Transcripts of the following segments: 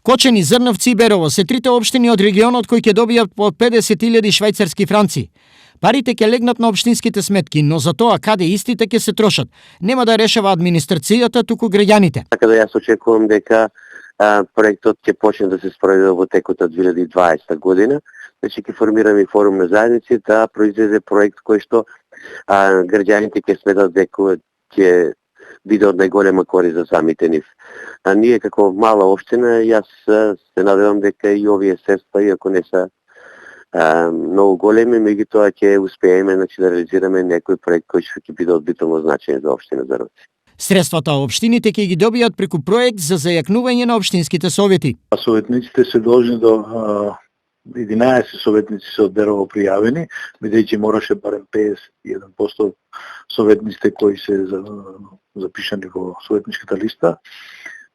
Кочени, Зрновци и Берово се трите општини од регионот кои ќе добијат по 50.000 швајцарски франци. Парите ќе легнат на општинските сметки, но за тоа каде истите ќе се трошат, нема да решава администрацијата, туку граѓаните. Така да јас очекувам дека проектот ќе почне да се спроведе во текот на 2020 година. Значи ќе формираме форум на заедници да произведе проект кој што граѓаните ќе сметат дека ќе биде од најголема корист за самите нив. Ние како мала општина, јас се надевам дека и овие средства, иако не се многу големи, меѓутоа ќе успееме да реализираме некој проект кој ќе биде од битно значење за општина Зрновци. Средствата општините ќе ги добијат преку проект за зајакнување на општинските совети. Советниците се должни до 11 советници се од Берово пријавени, бидејќи мораше барем 51% од советниците кои се запишани во советничката листа.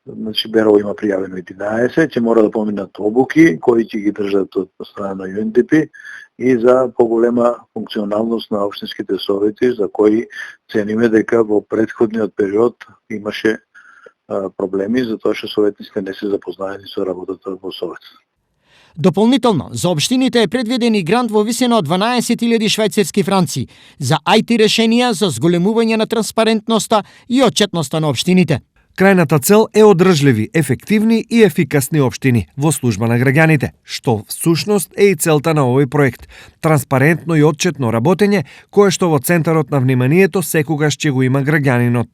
Значи Берово има пријавено 11, ќе мора да поминат обуки кои ќе ги држат од страна на UNDP и за поголема функционалност на општинските совети, за кои цениме дека во претходниот период имаше проблеми, затоа што советниците не се запознаени со работата во совет. Дополнително, за општините е предвиден и грант во висина од 12.000 швајцарски франци за IT решенија за зголемување на транспарентноста и отчетноста на општините. Крајната цел е одржливи, ефективни и ефикасни општини во служба на граѓаните, што всушност е и целта на овој проект. Транспарентно и отчетно работење, кое што во центарот на вниманието секогаш ќе го има граѓанинот.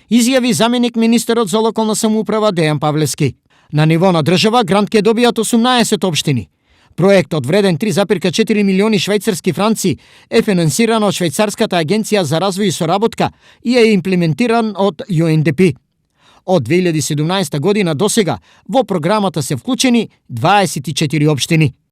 Изјави заменик министерот за локална самоуправа Дејан Павлевски. На ниво на држава грант ќе добијат 18 општини. Проектот вреден 3,4 милиони швајцарски франци е финансиран од Швајцарската агенција за развој и соработка и е имплементиран од UNDP. Од 2017 година до сега во програмата се вклучени 24 општини.